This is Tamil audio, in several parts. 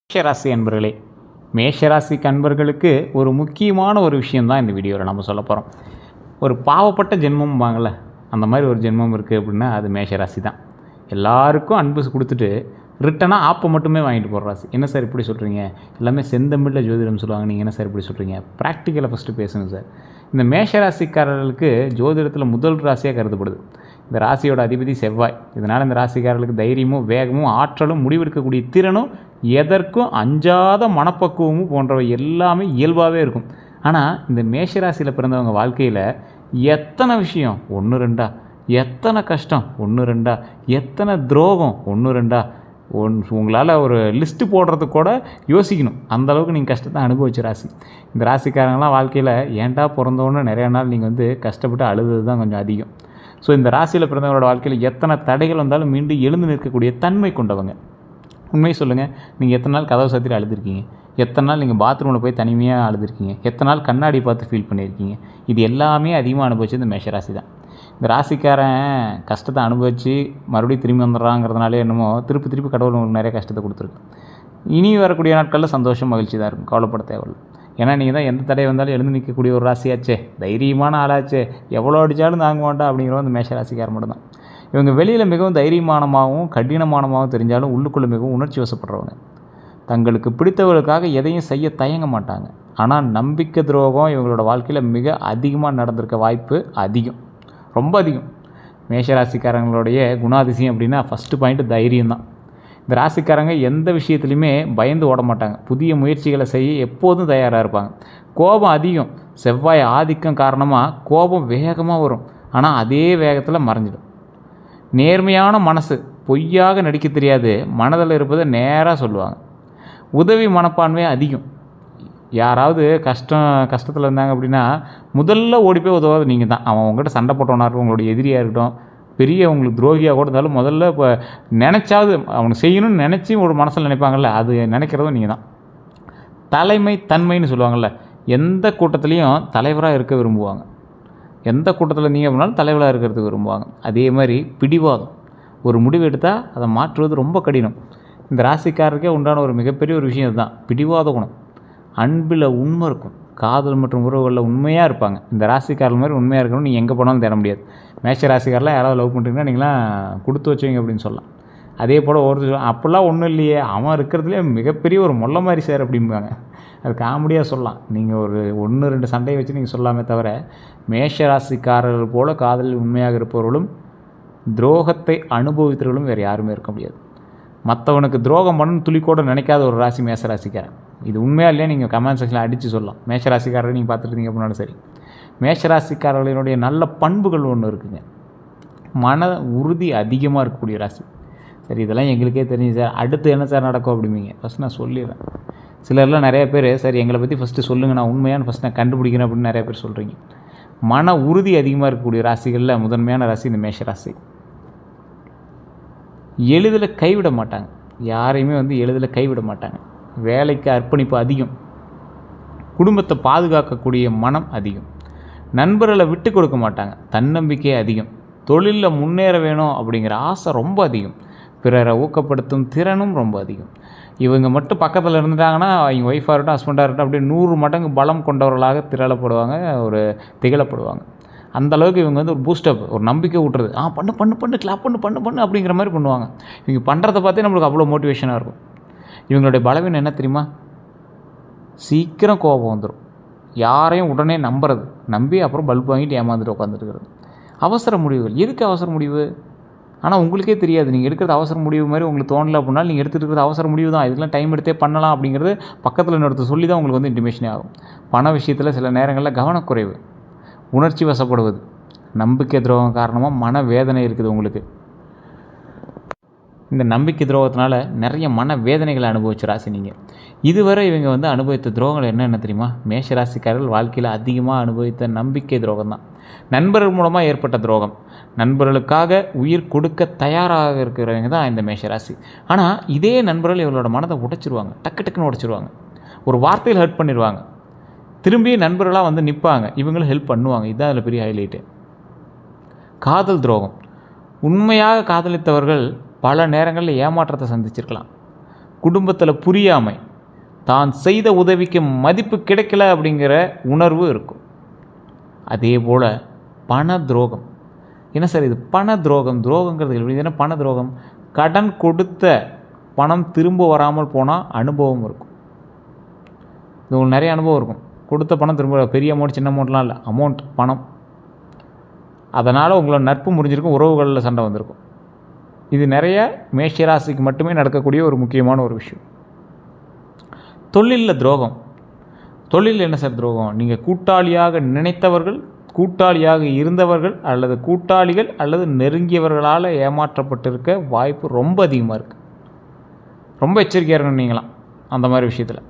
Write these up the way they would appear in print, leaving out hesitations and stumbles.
மேஷராசி அன்பர்களே, மேஷராசி அன்பர்களுக்கு ஒரு முக்கியமான ஒரு விஷயந்தான் இந்த வீடியோவில் நம்ம சொல்ல போகிறோம். ஒரு பாவப்பட்ட ஜென்மம்பாங்கள்ல, அந்த மாதிரி ஒரு ஜென்மம் இருக்குது அப்படின்னா அது மேஷராசி தான். எல்லாருக்கும் அன்பு கொடுத்துட்டு ரிட்டனாக ஆப்பை மட்டுமே வாங்கிட்டு போகிற ராசி. என்ன சார் இப்படி சொல்கிறீங்க? எல்லாமே செந்தமிழில் ஜோதிடம் சொல்லுவாங்க, நீங்கள் என்ன சார் இப்படி சொல்கிறீங்க? ப்ராக்டிக்கலை ஃபஸ்ட்டு பேசுங்க சார். இந்த மேஷராசிக்காரர்களுக்கு ஜோதிடத்தில் முதல் ராசியாக கருதப்படுது. இந்த ராசியோட அதிபதி செவ்வாய். இதனால் இந்த ராசிக்காரர்களுக்கு தைரியமும் வேகமும் ஆற்றலும் முடிவெடுக்கக்கூடிய திறனும் எதற்கும் அஞ்சாத மனப்பக்குவமும் போன்றவை எல்லாமே இயல்பாகவே இருக்கும். ஆனால் இந்த மேஷராசியில் பிறந்தவங்க வாழ்க்கையில் எத்தனை விஷயம் ஒன்று ரெண்டா, எத்தனை கஷ்டம் ஒன்று ரெண்டா, எத்தனை துரோகம் ஒன்று ரெண்டா, உங்களால் ஒரு லிஸ்ட்டு போடுறதுக்கு கூட யோசிக்கணும். அந்தளவுக்கு நீங்கள் கஷ்டத்தை அனுபவிச்ச ராசி. இந்த ராசிக்காரங்களாம் வாழ்க்கையில் ஏன்டா பிறந்தோன்னு நிறையா நாள் நீங்கள் கஷ்டப்பட்டு அழுது தான் கொஞ்சம் அதிகம். ஸோ இந்த ராசியில் பிறந்தவங்களோட வாழ்க்கையில் எத்தனை தடைகள் வந்தாலும் மீண்டும் எழுந்து நிற்கக்கூடிய தன்மை கொண்டவங்க. உண்மையை சொல்லுங்கள், நீங்கள் எத்தனை நாள் கதவை சாத்திட்டு அழுதுருக்கீங்க? எத்தனை நாள் நீங்கள் பாத்ரூமில் போய் தனிமையாக அழுதுருக்கீங்க? எத்தனை நாள் கண்ணாடி பார்த்து ஃபீல் பண்ணியிருக்கீங்க? இது எல்லாமே அதிகமாக அனுபவிச்சது இந்த மேஷராசி தான். இந்த ராசிக்காரன் கஷ்டத்தை அனுபவித்து மறுபடியும் திரும்பி வந்துடுறாங்கிறதுனாலே என்னமோ திருப்பி கடவுள் உங்களுக்கு நிறைய கஷ்டத்தை கொடுத்துருக்கு. இனி வரக்கூடிய நாட்களில் சந்தோஷம் மகிழ்ச்சி தான் இருக்கும், கவலைப்பட தேவையில்லை. ஏன்னா நீங்கள் தான் எந்த தடை வந்தாலும் எழுந்து நிற்கக்கூடிய ஒரு ராசியாச்சே, தைரியமான ஆளாச்சே, எவ்வளோ அடித்தாலும் தாங்க மாட்டா அப்படிங்கிற அந்த மேஷராசிக்காரன் மட்டும் தான். இவங்க வெளியில் மிகவும் தைரியமானமாகவும் கடினமானமாகவும் தெரிஞ்சாலும் உள்ளுக்குள்ளே மிகவும் உணர்ச்சி வசப்படுறவங்க. தங்களுக்கு பிடித்தவர்களுக்காக எதையும் செய்ய தயங்க மாட்டாங்க. ஆனால் நம்பிக்கை துரோகம் இவங்களோட வாழ்க்கையில் மிக அதிகமாக நடந்திருக்க வாய்ப்பு அதிகம், ரொம்ப அதிகம். மேஷராசிக்காரங்களுடைய குணாதிசயம் அப்படின்னா ஃபஸ்ட்டு பாயிண்ட்டு தைரியம் தான். இந்த ராசிக்காரங்க எந்த விஷயத்துலையுமே பயந்து ஓட மாட்டாங்க. புதிய முயற்சிகளை செய்ய எப்போதும் தயாராக இருப்பாங்க. கோபம் அதிகம். செவ்வாய் ஆதிக்கம் காரணமாக கோபம் வேகமாக வரும், ஆனால் அதே வேகத்தில் மறைஞ்சிடும். நேர்மையான மனசு, பொய்யாக நடிக்க தெரியாது, மனதில் இருப்பதை நேராக சொல்லுவாங்க. உதவி மனப்பான்மை அதிகம். யாராவது கஷ்டத்தில் இருந்தாங்க அப்படின்னா முதல்ல ஓடி போய் உதவாது நீங்கள் தான். அவன் உங்கள்கிட்ட சண்டை போட்டவனாக இருக்கட்டும், உங்களுடைய எதிரியாக இருக்கட்டும், பெரிய உங்களுக்கு துரோகியாக கூட இருந்தாலும் முதல்ல இப்போ நினச்சாவது அவனுக்கு செய்யணும்னு நினச்சி ஒரு மனசில் நினைப்பாங்கள்ல, அது நினைக்கிறதும் நீங்கள் தான். தலைமை தன்மைன்னு சொல்லுவாங்கள்ல, எந்த கூட்டத்துலேயும் தலைவராக இருக்க விரும்புவாங்க. எந்த கூட்டத்தில் நீங்கள் அப்படின்னாலும் தலைவராக இருக்கிறதுக்கு விரும்புவாங்க. அதே மாதிரி பிடிவாதம். ஒரு முடிவு எடுத்தால் அதை மாற்றுவது ரொம்ப கடினம். இந்த ராசிக்காரருக்கே உண்டான ஒரு மிகப்பெரிய ஒரு விஷயம் இதுதான், பிடிவாத குணம். அன்பில் உண்மை இருக்கும். காதல் மற்றும் உறவுகளில் உண்மையாக இருப்பாங்க. இந்த ராசிக்காரர் மாதிரி உண்மையாக இருக்கணும் நீங்கள் எங்கே போனாலும் தேட முடியாது. மேஷ ராசிக்காரெலாம் யாராவது லவ் பண்ணுறீங்கன்னா நீங்களாம் கொடுத்து வச்சுவீங்க அப்படின்னு சொல்லலாம். அதே போல் ஒருத்தர் அப்போல்லாம் ஒன்றும் இல்லையே, அவன் இருக்கிறதுலே மிகப்பெரிய ஒரு மொல்லை மாதிரி சார் அப்படிம்பாங்க. அது காமெடியாக சொல்லலாம். நீங்கள் ஒரு 1-2 சண்டையை வச்சு நீங்கள் சொல்லாமே தவிர, மேஷ ராசிக்காரர்கள் போல் காதலில் உண்மையாக இருப்பவர்களும் துரோகத்தை அனுபவித்தவர்களும் வேறு யாருமே இருக்க முடியாது. மற்றவனுக்கு துரோகம் பண்ணணும்னு துளிக்கூட நினைக்காத ஒரு ராசி மேஷராசிக்காரன். இது உண்மையாக இல்லையா நீங்கள் கமெண்ட் செக்ஷனில் அடித்து சொல்லலாம். மேஷராசிக்காரரை நீங்கள் பார்த்துருந்தீங்க அப்படின்னாலும் சரி. மேஷராசிக்காரர்களினுடைய நல்ல பண்புகள் ஒன்று இருக்குங்க. மன உறுதி அதிகமாக இருக்கக்கூடிய ராசி. சரி, இதெல்லாம் எங்களுக்கே தெரியும் சார், அடுத்து என்ன சார் நடக்கும் அப்படிம்பீங்க. ஃபஸ்ட் நான் சொல்லிடுறேன். சிலர்லாம் நிறைய பேர் சரி எங்களை பற்றி ஃபஸ்ட்டு சொல்லுங்கள், நான் உண்மையான ஃபஸ்ட் நான் கண்டுபிடிக்கிறேன் அப்படின்னு நிறைய பேர் சொல்கிறீங்க. மன உறுதி அதிகமாக இருக்கக்கூடிய ராசிகளில் முதன்மையான ராசி இந்த மேஷராசி. எளிதில் கைவிட மாட்டாங்க. யாரையுமே எளிதில் கைவிட மாட்டாங்க. வேலைக்கு அர்ப்பணிப்பு அதிகம். குடும்பத்தை பாதுகாக்கக்கூடிய மனம் அதிகம். நண்பர்களை விட்டு கொடுக்க மாட்டாங்க. தன்னம்பிக்கை அதிகம். தொழிலில் முன்னேற வேணும் அப்படிங்கிற ஆசை ரொம்ப அதிகம். பிறரை ஊக்கப்படுத்தும் திறனும் ரொம்ப அதிகம். இவங்க மட்டும் பக்கத்தில் இருந்துட்டாங்கன்னா அவங்க ஒய்ஃபாக இருக்கட்டும் ஹஸ்பண்டாக இருக்கட்டும் அப்படியே 100 மடங்கு பலம் கொண்டவர்களாக திகழப்படுவாங்க. அந்தளவுக்கு இவங்க ஒரு பூஸ்டப், ஒரு நம்பிக்கை ஊட்டுறது. பண்ணு பண்ணு பண்ணு கிளாப் பண்ணு அப்படிங்கிற மாதிரி பண்ணுவாங்க. இவங்க பண்ணுறதை பார்த்தே நம்மளுக்கு அவ்வளோ மோட்டிவேஷனாக இருக்கும். இவங்களுடைய பலவீனம் என்ன தெரியுமா? சீக்கிரம் கோபம் வந்துடும். யாரையும் உடனே நம்பி அப்புறம் பல்ப் வாங்கிட்டு ஏமாந்துட்டு உட்காந்துருக்கிறது. அவசர முடிவுகள். எதுக்கு அவசர முடிவு? ஆனால் உங்களுக்கே தெரியாது. நீங்கள் எடுக்கிறது அவசர முடிவு மாதிரி உங்களுக்கு தோணலை அப்படின்னா நீங்கள் எடுத்துகிட்டு இருக்கிறது அவசர முடிவு தான். இதெல்லாம் டைம் எடுத்தே பண்ணலாம் அப்படிங்கிறது பக்கத்தில் இன்னொருத்தர் சொல்லி தான் உங்களுக்கு இன்டிமேஷனே ஆகும். பண விஷயத்தில் சில நேரங்களில் கவனக்குறைவு, உணர்ச்சி வசப்படுவது, நம்பிக்கை துரோகம் காரணமாக மன வேதனை இருக்குது உங்களுக்கு. இந்த நம்பிக்கை துரோகத்தினால நிறைய மன வேதனைகளை அனுபவிச்ச ராசி நீங்கள். இதுவரை இவங்க அனுபவித்த துரோகங்கள் என்னென்ன தெரியுமா? மேஷ ராசிக்காரர்கள் வாழ்க்கையில் அதிகமாக அனுபவித்த நம்பிக்கை துரோகம் தான். நண்பர்கள் மூலமாக ஏற்பட்ட துரோகம். நண்பர்களுக்காக உயிர் கொடுக்க தயாராக இருக்கிறவங்க தான் இந்த மேஷராசி. ஆனால் இதே நண்பர்கள் இவங்களோட மனதை உடைச்சிருவாங்க, டக்குன்னு உடைச்சிருவாங்க. ஒரு வார்த்தையில் ஹெல்ப் பண்ணிடுவாங்க. திரும்பி நண்பர்களாக நிற்பாங்க, இவங்களும் ஹெல்ப் பண்ணுவாங்க. இதுதான் அதில் பெரிய ஹைலைட்டு. காதல் துரோகம். உண்மையாக காதலித்தவர்கள் பல நேரங்களில் ஏமாற்றத்தை சந்திச்சிருக்கலாம். குடும்பத்தில் புரியாமை, தான் செய்த உதவிக்கு மதிப்பு கிடைக்கல அப்படிங்கிற உணர்வு இருக்கும். அதே போல் பண துரோகம். என்ன சார் இது பண துரோகம்? துரோகங்கிறது எப்படி? என்ன பண துரோகம்? கடன் கொடுத்த பணம் திரும்ப வராமல் போனால் அனுபவம் இருக்கும். இது உங்களுக்கு நிறைய அனுபவம் இருக்கும். கொடுத்த பணம் திரும்ப, பெரிய அமௌண்ட் சின்ன அமௌண்ட்லாம் இல்லை, அமௌண்ட் பணம். அதனால் உங்களோட நட்பு முறிஞ்சிருக்கும், உறவுகளில் சண்டை வந்திருக்கும். இது நிறைய மேஷராசிக்கு மட்டுமே நடக்கக்கூடிய ஒரு முக்கியமான ஒரு விஷயம். தொழிலில் துரோகம். தொழிலில் என்ன சார் துரோகம்? நீங்கள் கூட்டாளியாக நினைத்தவர்கள், கூட்டாளியாக இருந்தவர்கள் அல்லது கூட்டாளிகள் அல்லது நெருங்கியவர்களால் ஏமாற்றப்பட்டிருக்க வாய்ப்பு ரொம்ப அதிகமாக இருக்குது. ரொம்ப எச்சரிக்கையாக இருக்கணும் நீங்களாம் அந்த மாதிரி விஷயத்தில்.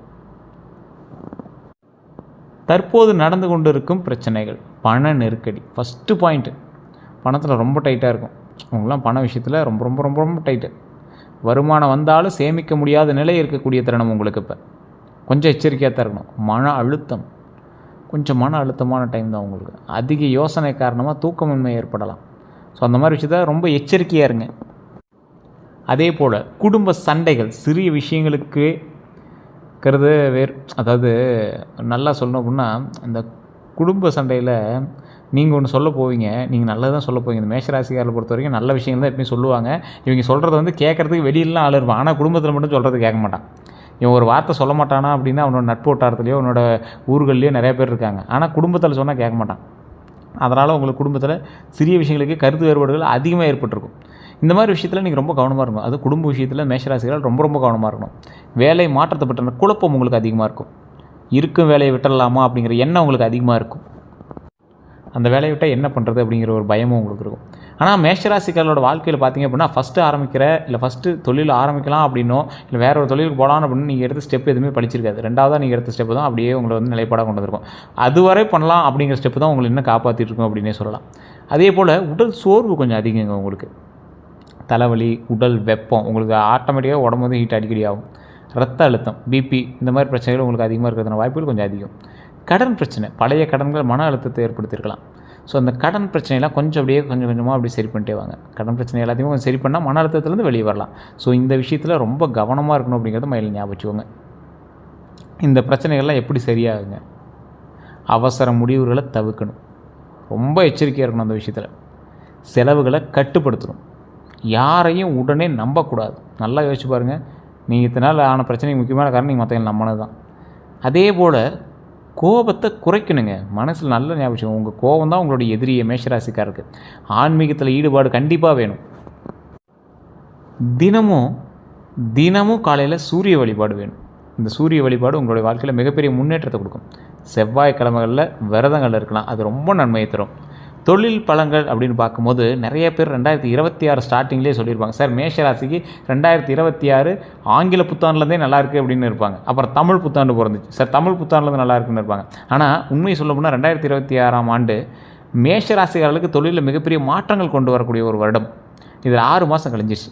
தற்போது நடந்து கொண்டு இருக்கும் பிரச்சனைகள், பண நெருக்கடி. ஃபஸ்ட்டு பாயிண்ட்டு, பணத்தில் ரொம்ப டைட்டாக இருக்கும். அவங்களாம் பண விஷயத்தில் ரொம்ப ரொம்ப ரொம்ப ரொம்ப டைட்டு. வருமானம் வந்தாலும் சேமிக்க முடியாத நிலை இருக்கக்கூடிய தருணம் உங்களுக்கு. இப்போ கொஞ்சம் எச்சரிக்கையாக தான் இருக்கணும். மன அழுத்தம், கொஞ்சம் மன அழுத்தமான டைம் தான் உங்களுக்கு. அதிக யோசனை காரணமாக தூக்கமின்மை ஏற்படலாம். ஸோ அந்த மாதிரி விஷயத்தில் ரொம்ப எச்சரிக்கையாக இருங்க. அதே போல் குடும்ப சண்டைகள், சிறிய விஷயங்களுக்கு இருக்கிறது வேறு. அதாவது நல்லா சொல்லணும் அப்படின்னா, இந்த குடும்ப சண்டையில் நீங்கள் ஒன்று சொல்ல போவீங்க, நீங்கள் நல்லது தான் சொல்ல போவீங்க. இந்த மேஷராசிக்காரரை பொறுத்த வரைக்கும் நல்ல விஷயங்கள் தான் எப்பயும் சொல்லுவாங்க. இவங்க சொல்கிறத வந்து கேட்குறதுக்கு வெளியிலாம் ஆள் இருப்பான், ஆனால் குடும்பத்தில் மட்டும் சொல்கிறது கேட்க மாட்டான். இவன் ஒரு வார்த்தை சொல்ல மாட்டானா அப்படின்னா அவனோட நட்பு வட்டாரத்துலையோ அவனோட ஊர்கள்லையோ நிறைய பேர் இருக்காங்க. ஆனால் குடும்பத்தில் சொன்னால் கேட்க மாட்டான். அதனால் உங்களுக்கு குடும்பத்தில் சிறிய விஷயங்களுக்கு கருத்து வேறுபாடுகள் அதிகமாக ஏற்பட்டிருக்கும். இந்த மாதிரி விஷயத்தில் நீங்கள் ரொம்ப கவனமாக இருக்கணும். அது குடும்ப விஷயத்தில் மேஷராசிகள் ரொம்ப ரொம்ப கவனமாக இருக்கணும். வேலை மாற்றத்தை பற்றின குழப்பம் உங்களுக்கு அதிகமாக இருக்கும். இருக்கும் வேலையை விட்டுடலாமா அப்படிங்கிற எண்ணம் உங்களுக்கு அதிகமாக இருக்கும். அந்த வேலையை விட்டால் என்ன பண்ணுறது அப்படிங்கிற ஒரு பயமும் உங்களுக்கு இருக்கும். ஆனால் மேஷராசிக்காரோட வாழ்க்கையில் பார்த்திங்க அப்படின்னா, ஃபஸ்ட்டு தொழில் ஆரம்பிக்கலாம் அப்படின்னோ இல்லை வேறு ஒரு தொழிலுக்கு போகலான்னு அப்படின்னு நீங்கள் எடுத்த ஸ்டெப் எதுவுமே படிச்சிருக்காது. ரெண்டாவதாக நீங்கள் எடுத்த ஸ்டெப்பு தான் அப்படியே உங்களை வந்து நிலைப்பாடாக கொண்டு வந்திருக்கும். அதுவரை பண்ணலாம் அப்படிங்கிற ஸ்டெப்பு தான் உங்களை இன்னும் காப்பாற்றிட்டு இருக்கும் அப்படின்னே சொல்லலாம். அதே போல் உடல் சோர்வு கொஞ்சம் அதிகங்க உங்களுக்கு. தலைவலி, உடல் வெப்பம், உங்களுக்கு ஆட்டோமேட்டிக்காக உடம்பு வந்து ஹீட் அடிக்கடி ஆகும். ரத்த அழுத்தம், பிபி, இந்த மாதிரி பிரச்சனைகள் உங்களுக்கு அதிகமாக இருக்கிறதுன வாய்ப்புகள் கொஞ்சம் அதிகம். கடன் பிரச்சனை, பழைய கடன்கள் மன அழுத்தத்தை ஏற்படுத்தியிருக்கலாம். ஸோ அந்த கடன் பிரச்சனைலாம் கொஞ்சம் கொஞ்சமாக அப்படியே சரி பண்ணிட்டே வாங்க. கடன் பிரச்சனை எல்லாத்தையும் கொஞ்சம் சரி பண்ணால் மன அழுத்தத்துலேருந்து வெளியே வரலாம். ஸோ இந்த விஷயத்தில் ரொம்ப கவனமாக இருக்கணும் அப்படிங்கிறத மைண்டில் ஞாபகம் வச்சுக்கோங்க. இந்த பிரச்சனைகள்லாம் எப்படி சரியாகுங்க? அவசர முடிவுகளை தவிர்க்கணும். ரொம்ப எச்சரிக்கையாக இருக்கணும் அந்த விஷயத்தில். செலவுகளை கட்டுப்படுத்தணும். யாரையும் உடனே நம்பக்கூடாது. நல்லா யோசிச்சு பாருங்கள். நீங்கள் இத்தனை நாள் ஆன பிரச்சனைக்கு முக்கியமான காரணம் நீங்கள் மற்றவங்க நம்பினது தான். அதே போல் கோபத்தை குறைக்கணுங்க. மனசில் நல்ல ஞாபகம், உங்கள் கோபம் தான் உங்களுடைய எதிரியை மேஷராசிக்காருக்கு. ஆன்மீகத்தில் ஈடுபாடு கண்டிப்பாக வேணும். தினமும் காலையில் சூரிய வழிபாடு வேணும். இந்த சூரிய வழிபாடு உங்களுடைய வாழ்க்கையில் மிகப்பெரிய முன்னேற்றத்தை கொடுக்கும். செவ்வாய்க்கிழமைகளில் விரதங்கள் இருக்கலாம், அது ரொம்ப நன்மையை தரும். தொழில் பலன்கள் அப்படின்னு பார்க்கும்போது நிறைய பேர் 2026 ஸ்டார்டிங்லேயே சொல்லியிருப்பாங்க, சார் மேஷராசிக்கு 2026 ஆங்கில புத்தாண்டுலேருந்தே நல்லா இருக்குது அப்படின்னு இருப்பாங்க. அப்புறம் தமிழ் புத்தாண்டு பிறந்துச்சு, சார் தமிழ் புத்தாண்டுலேருந்து நல்லா இருக்குன்னு இருப்பாங்க. ஆனால் உண்மையை சொல்ல போனால் 2026ஆம் ஆண்டு மேஷராசிக்காரர்களுக்கு தொழிலில் மிகப்பெரிய மாற்றங்கள் கொண்டு வரக்கூடிய ஒரு வருடம். இதில் 6 மாதம் கழிஞ்சிச்சு.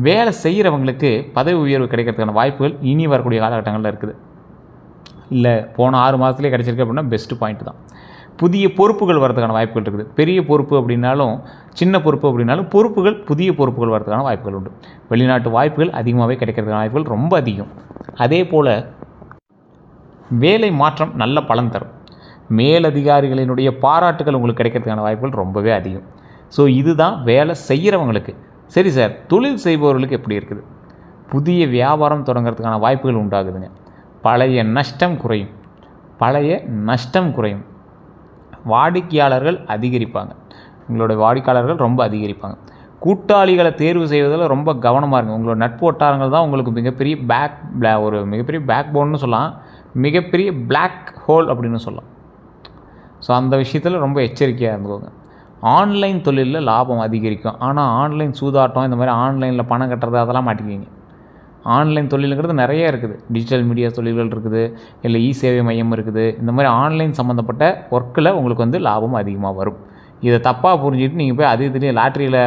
வேலை செய்கிறவங்களுக்கு பதவி உயர்வு கிடைக்கிறதுக்கான வாய்ப்புகள் இனி வரக்கூடிய காலகட்டங்களில் இருக்குது. இல்லை போன 6 மாதத்துலேயே கிடச்சிருக்கு அப்படின்னா பெஸ்ட்டு பாயிண்ட் தான். புதிய பொறுப்புகள் வரதுக்கான வாய்ப்புகள் இருக்குது. பெரிய பொறுப்பு அப்படின்னாலும் சின்ன பொறுப்பு அப்படின்னாலும் புதிய பொறுப்புகள் வரதுக்கான வாய்ப்புகள் உண்டு. வெளிநாட்டு வாய்ப்புகள் அதிகமாகவே கிடைக்கிறதுக்கான வாய்ப்புகள் ரொம்ப அதிகம். அதே போல் வேலை மாற்றம் நல்ல பலன் தரும். மேலதிகாரிகளினுடைய பாராட்டுகள் உங்களுக்கு கிடைக்கிறதுக்கான வாய்ப்புகள் ரொம்பவே அதிகம். ஸோ இதுதான் வேலை செய்கிறவங்களுக்கு. சரி சார், தொழில் செய்பவர்களுக்கு எப்படி இருக்குது? புதிய வியாபாரம் தொடங்கிறதுக்கான வாய்ப்புகள் உண்டாகுதுங்க. பழைய நஷ்டம் குறையும். வாடிக்கையாளர்கள் அதிகரிப்பாங்க. உங்களோட வாடிக்கையாளர்கள் ரொம்ப அதிகரிப்பாங்க. கூட்டாளிகளை தேர்வு செய்வதில் ரொம்ப கவனமாக இருங்க. உங்களோட நட்பு வட்டாரங்கள் தான் உங்களுக்கு மிகப்பெரிய மிகப்பெரிய பேக் போன்னு சொல்லலாம், மிகப்பெரிய பிளாக் ஹோல் அப்படின்னு சொல்லலாம். ஸோ அந்த விஷயத்தில் ரொம்ப எச்சரிக்கையாக இருந்துக்கோங்க. ஆன்லைன் தொழிலில் லாபம் அதிகரிக்கும். ஆனால் ஆன்லைன் சூதாட்டம், இந்த மாதிரி ஆன்லைனில் பணம் கட்டுறது அதெல்லாம் மாட்டிக்கிங்க. ஆன்லைன் தொழிலுங்கிறது நிறைய இருக்குது. டிஜிட்டல் மீடியா தொழில்கள் இருக்குது, இல்லை சேவை மையம் இருக்குது. இந்த மாதிரி ஆன்லைன் சம்மந்தப்பட்ட ஒர்க்கில் உங்களுக்கு வந்து லாபம் அதிகமாக வரும். இதை தப்பாக புரிஞ்சுட்டு நீங்கள் போய் திடீர்னு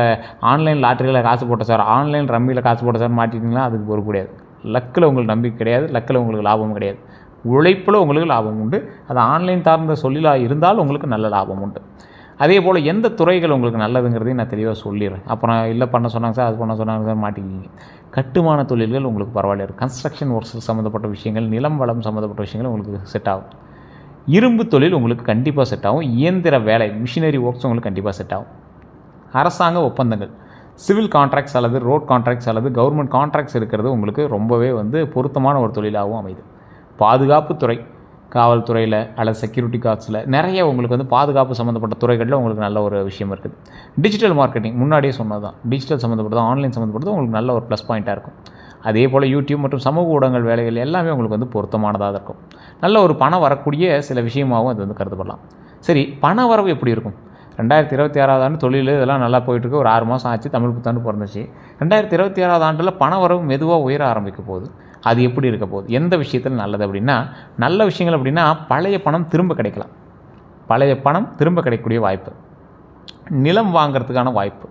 ஆன்லைன் லாட்டரியில் காசு போட்ட சார், ஆன்லைன் ரம்மியில் காசு போட்ட சார் மாட்டிட்டிங்கன்னா அதுக்கு பொறுப்பு கிடையாது. லக்கில் உங்களுக்கு நம்பிக்கை கிடையாது, லக்கில் உங்களுக்கு லாபம் கிடையாது. உழைப்பில் உங்களுக்கு லாபம் உண்டு. அது ஆன்லைன் சார்ந்த தொழிலாக இருந்தாலும் உங்களுக்கு நல்ல லாபம் உண்டு. அதே போல் எந்த துறைகள் உங்களுக்கு நல்லதுங்கிறதையும் நான் தெளிவாக சொல்லிடுறேன். அப்புறம் இல்லை பண்ண சொன்னாங்க சார், அது பண்ண சொன்னாங்க சார் மாட்டிக்கிங்க. கட்டுமான தொழில்கள் உங்களுக்கு பரவாயில்ல இருக்கும். கன்ஸ்ட்ரக்ஷன் ஒர்க்ஸ் சம்மந்தப்பட்ட விஷயங்கள், நிலம் வளம் சம்மந்தப்பட்ட விஷயங்கள் உங்களுக்கு செட் ஆகும். இரும்பு தொழில் உங்களுக்கு கண்டிப்பாக செட் ஆகும். இயந்திர வேலை, மிஷினரி ஒர்க்ஸ் உங்களுக்கு கண்டிப்பாக செட் ஆகும். அரசாங்க ஒப்பந்தங்கள், சிவில் கான்ட்ராக்ட்ஸ் அல்லது ரோட் கான்ட்ராக்ட்ஸ் அல்லது கவர்மெண்ட் கான்ட்ராக்ட்ஸ் இருக்கிறது உங்களுக்கு ரொம்பவே பொருத்தமான ஒரு தொழிலாகவும் அமைது. பாதுகாப்பு துறை, காவல்துறையில் அல்லது செக்யூரிட்டி கார்ட்ஸில் நிறைய உங்களுக்கு பாதுகாப்பு சம்மந்தப்பட்ட துறைகளில் உங்களுக்கு நல்ல ஒரு விஷயம் இருக்குது. டிஜிட்டல் மார்க்கெட்டிங் முன்னாடியே சொன்னது தான், டிஜிட்டல் சம்மந்தப்பட்டது, ஆன்லைன் சம்மந்தப்பட்டது உங்களுக்கு நல்ல ஒரு ப்ளஸ் பாயிண்ட்டாக இருக்கும். அதே போல் யூடியூப் மற்றும் சமூக ஊடகங்கள் வேலைகள் எல்லாமே உங்களுக்கு பொருத்தமானதாக இருக்கும். நல்ல ஒரு பணம் வரக்கூடிய சில விஷயமாகவும் அது கருதப்படலாம். சரி, பண வரவு எப்படி இருக்கும்? 2026 ஆண்டு தொழில் இதெல்லாம் நல்லா போயிட்டுருக்கு. ஒரு 6 மாதம் ஆச்சு, தமிழ் புத்தாண்டு பிறந்துச்சு. 2026 ஆண்டில் பண வரவு மெதுவாக உயர ஆரம்பிக்க போகுது. அது எப்படி இருக்க போகுது, எந்த விஷயத்தில் நல்லது அப்படின்னா, நல்ல விஷயங்கள் அப்படின்னா பழைய பணம் திரும்ப கிடைக்கலாம். பழைய பணம் திரும்ப கிடைக்கக்கூடிய வாய்ப்பு, நிலம் வாங்கிறதுக்கான வாய்ப்பு,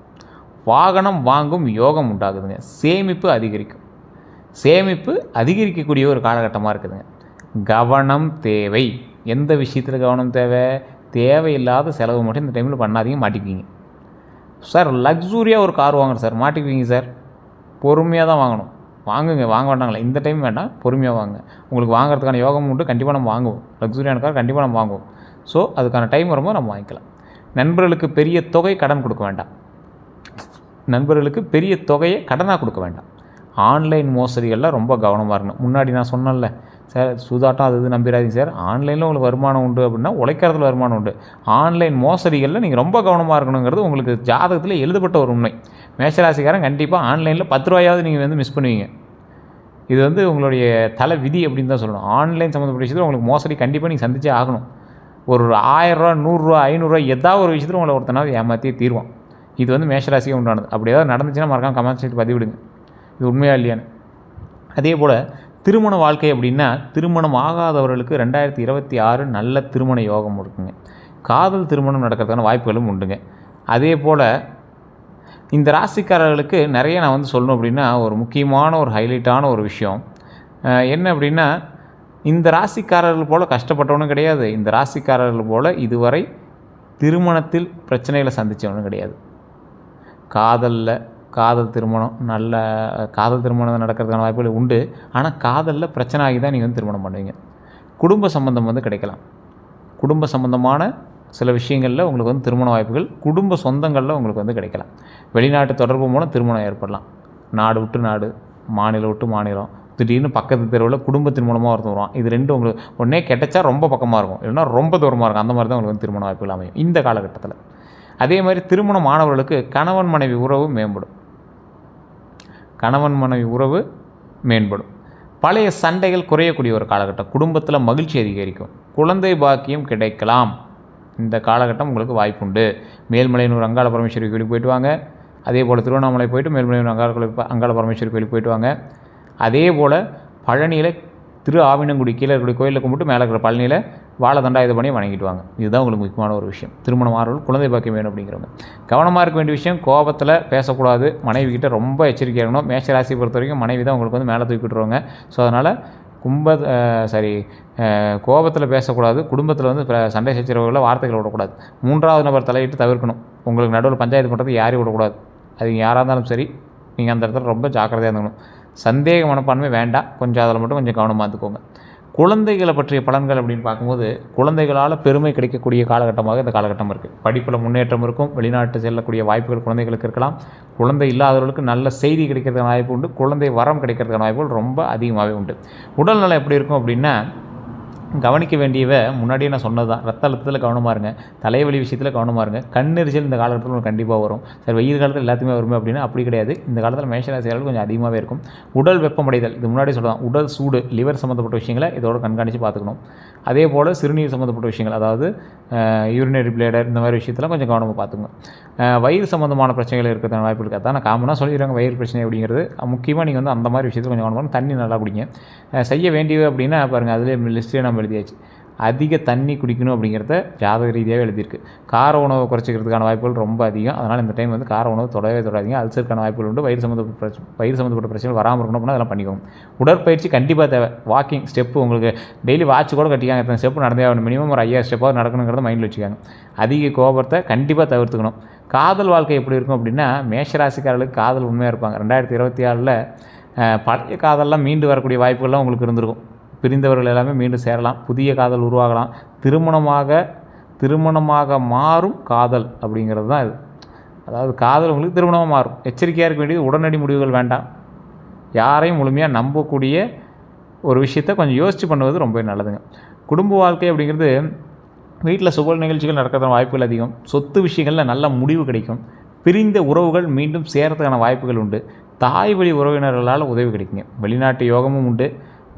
வாகனம் வாங்கும் யோகம் உண்டாகுதுங்க. சேமிப்பு அதிகரிக்கும். சேமிப்பு அதிகரிக்கக்கூடிய ஒரு காலகட்டமாக இருக்குதுங்க. கவனம் தேவை. எந்த விஷயத்தில் கவனம் தேவை? தேவையில்லாத செலவு மட்டும் இந்த டைமில் பண்ணாதீங்க, மாட்டிக்குவீங்க. சார் லக்ஸூரியாக ஒரு கார் வாங்கணும் சார், மாட்டிக்குவீங்க சார். பொறுமையாக தான் வாங்கணும். வாங்குங்க, வாங்க வேண்டாங்களே, இந்த டைம் வேண்டாம், பொறுமையாக வாங்க. உங்களுக்கு வாங்குறதுக்கான யோகம் உண்டு, கண்டிப்பாக நம்ம வாங்குவோம். லக்ஸுரியான கார் கண்டிப்பாக நம்ம வாங்குவோம். ஸோ அதுக்கான டைம் வரும்போது நம்ம வாங்கிக்கலாம். நண்பர்களுக்கு பெரிய தொகை கடன் கொடுக்க வேண்டாம். நண்பர்களுக்கு பெரிய தொகையை கடனாக கொடுக்க வேண்டாம். ஆன்லைன் மோசடிகளில் ரொம்ப கவனமாக இருக்கணும். முன்னாடி நான் சொன்னேன்ல சார், சூதாட்டம் அது இது நம்பிடாதீங்க சார். ஆன்லைனில் உங்களுக்கு வருமானம் உண்டு அப்படின்னா உழைக்கிறதுல வருமானம் உண்டு. ஆன்லைன் மோசடிகளில் நீங்கள் ரொம்ப கவனமாக இருக்கணுங்கிறது உங்களுக்கு ஜாதகத்தில் எழுதப்பட்ட ஒரு உண்மை. மேஷராசிக்காரன் கண்டிப்பாக ஆன்லைனில் 10 ரூபாயாவது நீங்கள் மிஸ் பண்ணுவீங்க. இது உங்களுடைய தலை விதி அப்படின்னு தான் சொல்லணும். ஆன்லைன் சம்மந்தப்பட்ட விஷயத்தில் உங்களுக்கு மோசடி கண்டிப்பாக நீங்கள் சந்திச்சே ஆகணும். ஒரு 1000 ரூபா, 100 ரூபா, 500 ரூபா ஏதாவது ஒரு விஷயத்தில் உங்களை ஒருத்தனாவது ஏமாற்றியே தீர்வான். இது மேஷராசிக்கு உண்டானது. அப்படி ஏதாவது நடந்துச்சுன்னா மறக்காம கமெண்ட் செய்து பதிவிடுங்க, இது உண்மையாக இல்லையான்னு. அதே போல் திருமண வாழ்க்கை அப்படின்னா, திருமணம் ஆகாதவர்களுக்கு 2026 நல்ல திருமண யோகம் இருக்குங்க. காதல் திருமணம் நடக்கிறதுக்கான வாய்ப்புகளும் உண்டுங்க. அதே போல் இந்த ராசிக்காரர்களுக்கு நிறைய நான் சொல்லணும் அப்படின்னா, ஒரு முக்கியமான ஒரு ஹைலைட்டான ஒரு விஷயம் என்ன அப்படின்னா, இந்த ராசிக்காரர்கள் போல் கஷ்டப்பட்டவனும் கிடையாது, இந்த ராசிக்காரர்கள் போல் இதுவரை திருமணத்தில் பிரச்சனைகளை சந்தித்தவனும் கிடையாது. காதல் திருமணம், நல்ல காதல் திருமணம் நடக்கிறதுக்கான வாய்ப்புகள் உண்டு. ஆனால் காதலில் பிரச்சனை ஆகி தான் நீங்கள் திருமணம் பண்ணுவீங்க. குடும்ப சம்பந்தம் கிடைக்கலாம். குடும்ப சம்பந்தமான சில விஷயங்களில் உங்களுக்கு திருமண வாய்ப்புகள் குடும்ப சொந்தங்களில் உங்களுக்கு கிடைக்கலாம். வெளிநாட்டு தொடர்பு மூலம் திருமணம் ஏற்படலாம். நாடு விட்டு நாடு, மாநிலம் விட்டு மாநிலம், திடீர்னு பக்கத்து தெருவில் குடும்பத்தின் மூலமாக ஒருத்தர் வருவான். இது ரெண்டும் உங்களுக்கு ஒன்றே கெட்டச்சா ரொம்ப பக்கமாக இருக்கும், இல்லைன்னா ரொம்ப தூரமாக இருக்கும். அந்த மாதிரி தான் உங்களுக்கு திருமண வாய்ப்புகள் அமையும் இந்த காலகட்டத்தில். அதே மாதிரி திருமணம் ஆனவர்களுக்கு கணவன் மனைவி உறவு மேம்படும். கணவன் மனைவி உறவு மேம்படும். பழைய சண்டைகள் குறையக்கூடிய ஒரு காலகட்டம். குடும்பத்தில் மகிழ்ச்சி அதிகரிக்கும். குழந்தை பாக்கியம் கிடைக்கலாம். இந்த காலகட்டம் உங்களுக்கு வாய்ப்புண்டு. மேல்மலையனூர் அங்காள பரமேஸ்வரி கோயிலுக்கு போயிட்டு வாங்க. அதே போல் திருவண்ணாமலை போயிட்டு மேல்மலையனூர் அங்காள பரமேஸ்வரி கோயிலுக்கு போயிட்டு வாங்க. அதே போல் பழனியில் திரு ஆவினங்குடி கீழே இருக்கக்கூடிய கோயிலில் கும்பிட்டு மேலே இருக்கிற பழனியில் வாழை தண்டாயுதம் பண்ணி வணங்கிட்டு வாங்க. இதுதான் உங்களுக்கு முக்கியமான ஒரு விஷயம். திருமணம் ஆறவர்கள் குழந்தை பாக்கியம் வேணும் அப்படிங்கிறவங்க கவனமாக இருக்க வேண்டிய விஷயம், கோபத்தில் பேசக்கூடாது. மனைவி கிட்ட ரொம்ப எச்சரிக்கையாக இருக்கணும். மேஷராசியை பொறுத்த வரைக்கும் மனைவி தான் உங்களுக்கு மேலே தூக்கி விட்டுருவாங்க. ஸோ அதனால் கோபத்தில் பேசக்கூடாது. குடும்பத்தில் சண்டை சச்சரவுகளில் வார்த்தைகள் விடக்கூடாது. 3வது நபர் தலையிட்டு தவிர்க்கணும். உங்களுக்கு நடுவில் பஞ்சாயத்து பண்ணுறது யாரையும் விடக்கூடாது. அது யாராக இருந்தாலும் சரி, நீங்கள் அந்த இடத்துல ரொம்ப ஜாக்கிரதையாக இருந்துக்கணும். சந்தேக மனப்பான்மை வேண்டாம். கொஞ்சம் அதில் மட்டும் கொஞ்சம் கவனமாக இருந்துக்கோங்க. குழந்தைகளை பற்றிய பலன்கள் அப்படின்னு பார்க்கும்போது, குழந்தைகளால் பெருமை கிடைக்கக்கூடிய காலகட்டமாக இந்த காலகட்டம் இருக்குது. படிப்பில் முன்னேற்றம் இருக்கும். வெளிநாட்டு செல்லக்கூடிய வாய்ப்புகள் குழந்தைகளுக்கு இருக்கலாம். குழந்தை இல்லாதவர்களுக்கு நல்ல செய்தி கிடைக்கிறதுக்கான வாய்ப்பு உண்டு. குழந்தை வரம் கிடைக்கிறதுக்கான வாய்ப்புகள் ரொம்ப அதிகமாகவே உண்டு. உடல்நலம் எப்படி இருக்கும் அப்படின்னா, கவனிக்க வேண்டியவை முன்னாடியே நான் சொன்னது தான். ரத்த அழுத்தத்தில் கவனமாக இருங்க. தலைவலி விஷயத்தில் கவனமாக இருங்க. கண்ணெரிச்சல் இந்த காலகட்டத்தில் உங்களுக்கு கண்டிப்பாக வரும். சரி, வெயில் காலத்தில் எல்லாத்துக்குமே வருமே அப்படின்னா அப்படி கிடையாது. இந்த காலத்தில் மேஷராசியாளர்கள் கொஞ்சம் அதிகமாகவே இருக்கும். உடல் வெப்பமடைதல், இது முன்னாடி சொல்லலாம். உடல் சூடு, லிவர் சம்மந்தப்பட்ட விஷயங்களை இதோட கண்காணித்து பார்த்துக்கணும். அதே போல் சிறுநீர் சம்மந்தப்பட்ட விஷயங்கள், அதாவது யூரினரி பிளேடர், இந்த மாதிரி விஷயத்தில் கொஞ்சம் கவனமாக பார்த்துக்கணும். வயிறு சம்மந்தமான பிரச்சனைகள் இருக்கிறதான வாய்ப்பு இருக்குது. அதான் நான் காமனாக சொல்லிடுறாங்க வயிறு பிரச்சனை அப்படிங்கிறது. முக்கியமாக நீங்கள் அந்த மாதிரி விஷயத்தில் கொஞ்சம் கவனமாக தண்ணி நல்லா குடிங்க. செய்ய வேண்டியது அப்படின்னா பாருங்கள், அதிலே லிஸ்ட்டே நம்ம எழுதியாச்சு. அதிக தண்ணி குடிக்கணும் அப்படிங்கிறத ஜாதக ரீதியாகவே எழுதியிருக்கு. கார உணவை குறைச்சிக்கிறதுக்கான வாய்ப்புகள் ரொம்ப அதிகம். அதனால் இந்த டைம் வந்து கார உணவு தொடாதீங்க. அல்சருக்கான வாய்ப்புகள் உண்டு. வயிறு சம்மந்தப்பட்ட பிரச்சனை வராமல் இருக்கணும் அப்படின்னா அதெல்லாம் பண்ணிக்கோங்க. உடற்பயிற்சி கண்டிப்பாக தேவை. வாக்கிங் ஸ்டெப்பு உங்களுக்கு டெய்லி வாட்ச் கூட கட்டிக்காங்க. எத்தனை ஸ்டெப்பு நடந்தே ஆகணும். மினிமம் ஒரு 5000 ஸ்டெப்பாவது நடக்கணுங்கிறத மைண்டில் வச்சுக்காங்க. அதிக கோபத்தை கண்டிப்பாக தவிர்த்துக்கணும். காதல் வாழ்க்கை எப்படி இருக்கும் அப்படின்னா, மேஷராசிக்காரர்களுக்கு காதல் உண்மையாக இருப்பாங்க. 2024 பழைய காதல்லாம் மீண்டு வரக்கூடிய வாய்ப்புகள்லாம் உங்களுக்கு இருந்திருக்கும். பிரிந்தவர்கள் எல்லாமே மீண்டும் சேரலாம். புதிய காதல் உருவாகலாம். திருமணமாக மாறும் காதல் அப்படிங்கிறது தான் இது. அதாவது காதல் உங்களுக்கு திருமணமாக மாறும். எச்சரிக்கையாக இருக்க வேண்டியது உடனடி முடிவுகள் வேண்டாம். யாரையும் முழுமையாக நம்பக்கூடிய ஒரு விஷயத்தை கொஞ்சம் யோசித்து பண்ணுவது ரொம்ப நல்லதுங்க. குடும்ப வாழ்க்கை அப்படிங்கிறது வீட்டில் சுப நிகழ்ச்சிகள் நடக்கிறதுக்கான வாய்ப்புகள் அதிகம். சொத்து விஷயங்களில் நல்ல முடிவு கிடைக்கும். பிரிந்த உறவுகள் மீண்டும் சேரத்துக்கான வாய்ப்புகள் உண்டு. தாய் வழி உறவினர்களால் உதவி கிடைக்குங்க. வெளிநாட்டு யோகமும் உண்டு.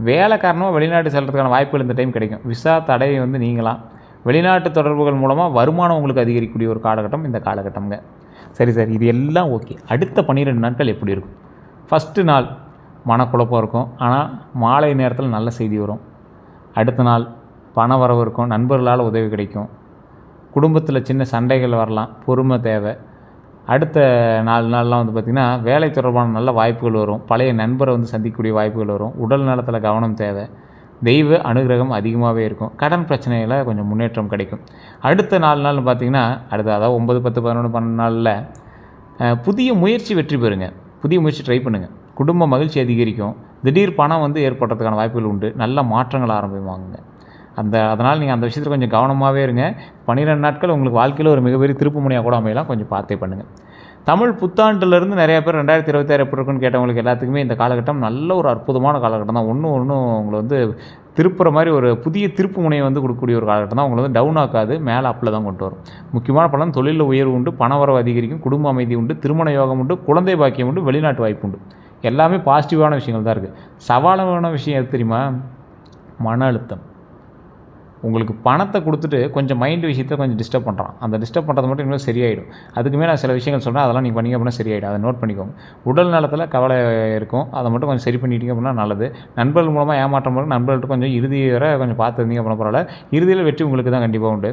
வேலை காரணமாக வெளிநாட்டு செல்கிறதுக்கான வாய்ப்புகள் இந்த டைம் கிடைக்கும். விசா தடையை வந்து நீங்களாம். வெளிநாட்டு தொடர்புகள் மூலமாக வருமானம் உங்களுக்கு அதிகரிக்கக்கூடிய ஒரு காலகட்டம் இந்த காலகட்டம்ங்க. சரி இது எல்லாம் ஓகே. அடுத்த 12 நாட்கள் எப்படி இருக்கும்? ஃபஸ்ட்டு நாள் மனக்குழப்பம் இருக்கும். ஆனால் மாலை நேரத்தில் நல்ல செய்தி வரும். அடுத்த நாள் பண வரவு இருக்கும். நண்பர்களால் உதவி கிடைக்கும். குடும்பத்தில் சின்ன சண்டைகள் வரலாம். பொறுமை தேவை. அடுத்த 4 நாள்லாம் வந்து பார்த்திங்கன்னா வேலை தொடர்பான நல்ல வாய்ப்புகள் வரும். பழைய நண்பரை வந்து சந்திக்கக்கூடிய வாய்ப்புகள் வரும். உடல் நலத்தில் கவனம் தேவை. தெய்வ அனுகிரகம் அதிகமாகவே இருக்கும். கடன் பிரச்சனையில் கொஞ்சம் முன்னேற்றம் கிடைக்கும். அடுத்த 4 நாள்னு பார்த்திங்கன்னா அதாவது 9, 10, 11, 12 நாளில் புதிய முயற்சி வெற்றி பெறுங்க. புதிய முயற்சி ட்ரை பண்ணுங்கள். குடும்ப மகிழ்ச்சி அதிகரிக்கும். திடீர் பணம் வந்து ஏற்படுறதுக்கான வாய்ப்புகள் உண்டு. நல்ல மாற்றங்கள் ஆரம்பிப்பாங்க. அதனால் நீங்கள் அந்த விஷயத்தில் கொஞ்சம் கவனமாகவே இருங்க. 12 நாட்கள் உங்களுக்கு வாழ்க்கையில் ஒரு மிகப்பெரிய திருப்பு முனையாக கூட அமையலாம். கொஞ்சம் பார்த்தே பண்ணுங்கள். தமிழ் புத்தாண்டுலேருந்து நிறையா பேர் 2026 எப்படி இருக்குன்னு கேட்டவங்களுக்கு எல்லாத்துக்குமே இந்த காலகட்டம் நல்ல ஒரு அற்புதமான காலகட்டம் தான். ஒன்றும் உங்களை வந்து திருப்புற மாதிரி ஒரு புதிய திருப்பு முனையை வந்து கொடுக்கக்கூடிய ஒரு காலகட்டம் தான். உங்களை வந்து டவுன் ஆக்காது, மேலே அப்பில் தான் கொண்டு வரும். முக்கியமான பலன் தொழிலில் உயர்வு உண்டு. பணவரவு அதிகரிக்கும். குடும்ப அமைதி உண்டு. திருமண யோகம் உண்டு. குழந்தை பாக்கியம் உண்டு. வெளிநாட்டு வாய்ப்பு உண்டு. எல்லாமே பாசிட்டிவான விஷயங்கள் தான் இருக்குது. சவாலான விஷயம் எது தெரியுமா? மன அழுத்தம். உங்களுக்கு பணத்தை கொடுத்துட்டு கொஞ்சம் மைண்டு விஷயத்தை கொஞ்சம் டிஸ்டர்ப் பண்ணுறான். அந்த டிஸ்டர்ப் பண்ணுறது மட்டும் இன்னும் சரியாயிடும். அதுக்குமே நான் சில விஷயங்கள் சொல்கிறேன். அதெல்லாம் நீங்கள் பண்ணிங்க அப்படின்னா சரியாயிடும். அதை நோட் பண்ணிக்கோங்க. உடல் நலத்தில் கவலை இருக்கும். அதை மட்டும் கொஞ்சம் சரி பண்ணிட்டீங்க அப்படின்னா நல்லது. நண்பர்கள் மூலமாக ஏமாற்றம் வரும். நண்பர்கள்ட்ட கொஞ்சம் இறுதி வரை கொஞ்சம் பார்த்துருந்தீங்க அப்படின்னா பரவாயில்ல. இறுதியில் வெற்றி உங்களுக்கு தான் கண்டிப்பாக உண்டு.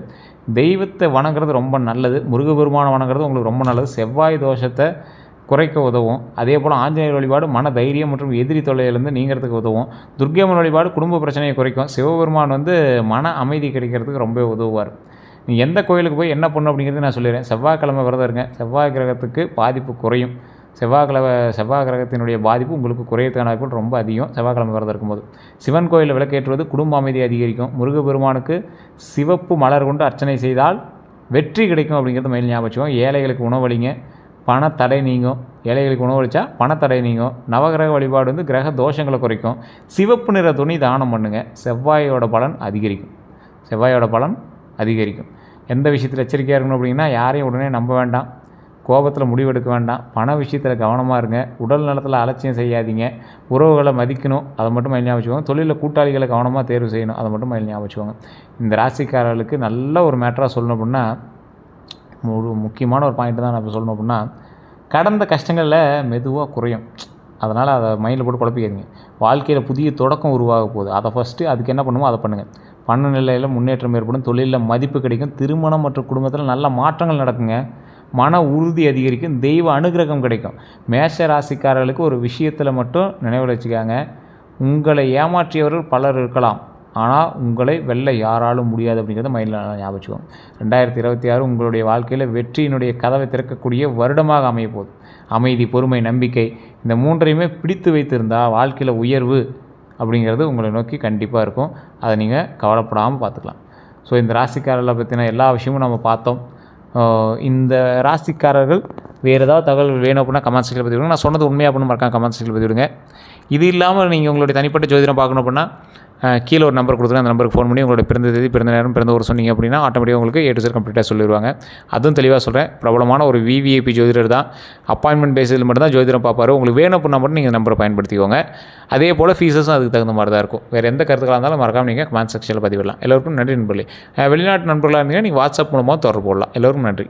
தெய்வத்தை வணங்குறது ரொம்ப நல்லது. முருகபெருமானை வணங்குறது உங்களுக்கு ரொம்ப நல்லது. செவ்வாய் தோஷத்தை குறைக்க உதவும். அதே போல் ஆஞ்சநேயர் வழிபாடு மன தைரியம் மற்றும் எதிரி தொல்லையிலேருந்து நீங்கிறதுக்கு உதவும். துர்க்கையம்மன் வழிபாடு குடும்ப பிரச்சனையை குறைக்கும். சிவபெருமான் வந்து மன அமைதி கிடைக்கிறதுக்கு ரொம்ப உதவுவார். நீங்கள் எந்த கோயிலுக்கு போய் என்ன பண்ணணும் அப்படிங்கிறது நான் சொல்லிடுறேன். செவ்வாய்க்கிழமை விரதம் இருங்க. செவ்வாய் கிரகத்துக்கு பாதிப்பு குறையும். செவ்வாய் கிரகத்தினுடைய பாதிப்பு உங்களுக்கு குறையறதுக்கான வாய்ப்புகள் ரொம்ப அதிகம். செவ்வாய்க்கிழமை விரதம் இருக்கும்போது சிவன் கோயிலில் விளக்கேற்றுவது குடும்ப அமைதி அதிகரிக்கும். முருகப்பெருமானுக்கு சிவப்பு மலர் கொண்டு அர்ச்சனை செய்தால் வெற்றி கிடைக்கும் அப்படிங்கிறது மைண்டில் ஞாபகம் வச்சுக்கோங்க. ஏழைகளுக்கு உணவளிங்க. பணத்தடை நீங்கும். ஏழைகளுக்கு உணவளித்தா பணத்தடை நீங்கும். நவகிரக வழிபாடு வந்து கிரக தோஷங்களை குறைக்கும். சிவப்பு நிற துணி தானம் பண்ணுங்கள். செவ்வாயோட பலன் அதிகரிக்கும். எந்த விஷயத்தில் எச்சரிக்கையாக இருக்கணும் அப்படின்னா, யாரையும் உடனே நம்ப வேண்டாம். கோபத்தில் முடிவெடுக்க வேண்டாம். பண விஷயத்தில் கவனமாக இருங்க. உடல் நலத்தில் அலட்சியம் செய்யாதீங்க. உறவுகளை மதிக்கணும். அதை மட்டும் மைண்ட் ஞாபகம் வச்சுக்கோங்க. தொழிலில் கூட்டாளிகளை கவனமாக தேர்வு செய்யணும். அதை மட்டும் மைண்ட் ஞாபகம் வச்சுக்கோங்க. இந்த ராசிக்காரர்களுக்கு நல்ல ஒரு மேட்டராக சொல்லணும் அப்படின்னா, ஒரு முக்கியமான ஒரு பாயிண்ட் தான் நான் இப்போ சொல்லணும் அப்படின்னா, கடந்த கஷ்டங்களில் மெதுவாக குறையும். அதனால் அதை மைண்டில் போட்டு குழப்பிக்காதீங்க. வாழ்க்கையில் புதிய தொடக்கம் உருவாக போகுது. அதை ஃபஸ்ட்டு அதுக்கு என்ன பண்ணுமோ அதை பண்ணுங்கள். பண நிலையில் முன்னேற்றம் ஏற்படும். தொழிலில் மதிப்பு கிடைக்கும். திருமணம் மற்றும் குடும்பத்தில் நல்ல மாற்றங்கள் நடக்குங்க. மன உறுதி அதிகரிக்கும். தெய்வ அனுகிரகம் கிடைக்கும். மேஷ ராசிக்காரர்களுக்கு ஒரு விஷயத்தில் மட்டும் நினைவில் வச்சுக்காங்க. உங்களை ஏமாற்றியவர்கள் பலர் இருக்கலாம். ஆனால் உங்களை வெல்ல யாராலும் முடியாது அப்படிங்கிறத மைண்டில் ஞாபகம் வச்சுக்கோங்க. 2026 உங்களுடைய வாழ்க்கையில் வெற்றியினுடைய கதவை திறக்கக்கூடிய வருடமாக அமைய போகுது. அமைதி, பொறுமை, நம்பிக்கை இந்த மூன்றையுமே பிடித்து வைத்திருந்தால் வாழ்க்கையில் உயர்வு அப்படிங்கிறது உங்களை நோக்கி கண்டிப்பாக இருக்கும். அதை நீங்கள் கவலைப்படாமல் பார்த்துக்கலாம். ஸோ இந்த ராசிக்காரர்களை பற்றின எல்லா விஷயமும் நம்ம பார்த்தோம். இந்த ராசிக்காரர்கள் வேறு ஏதாவது தகவல்கள் வேணும் அப்படின்னா கமெண்ட் செக்ஷனில் பதிவிடுங்க. நான் சொன்னது உண்மையாக அப்படின்னு மறக்காம கமெண்ட் செக்ஷனில் பதிவிடுங்க. இது இல்லாமல் நீங்கள் உங்களுடைய தனிப்பட்ட ஜோதிடம் பார்க்கணும் அப்படின்னா கீழே ஒரு நம்பர் கொடுத்துருங்க. அந்த நம்பருக்கு ஃபோன் பண்ணி உங்களோட பிறந்த தேதி, பிறந்த நேரம், பிறந்த ஊர் சொன்னீங்க அப்படின்னா ஆட்டோமேட்டிக்காக உங்களுக்கு A to Z கம்ப்ளீட்டாக சொல்லிடுவாங்க. அதுவும் தெளிவாக சொல்கிறேன். பிரபலமான ஒரு VVIP ஜோதிடர் தான். அப்பாயின்மெண்ட் பேஸில் மட்டும் தான் ஜோதிடம் பார்ப்பார். உங்களுக்கு வேணும் அப்படின்னா மட்டும் நீங்கள் நம்பரை பயன்படுத்திக்கோங்க. அதே போல் ஃபீஸஸும் அதுக்கு தகுந்த மாதிரி தான் இருக்கும். வேறு எந்த கருத்துக்களாக இருந்தாலும் மறக்காமல் நீங்கள் கமெண்ட் செக்ஷனில் பதிவிடலாம். எல்லோருக்கும் நன்றி நண்பர்களே. வெளிநாட்டு நண்பர்களாக இருந்தீங்கன்னா நீங்கள் வாட்ஸ்அப் மூலமாக தொடர்பு போடலாம். எல்லோருக்கும் நன்றி.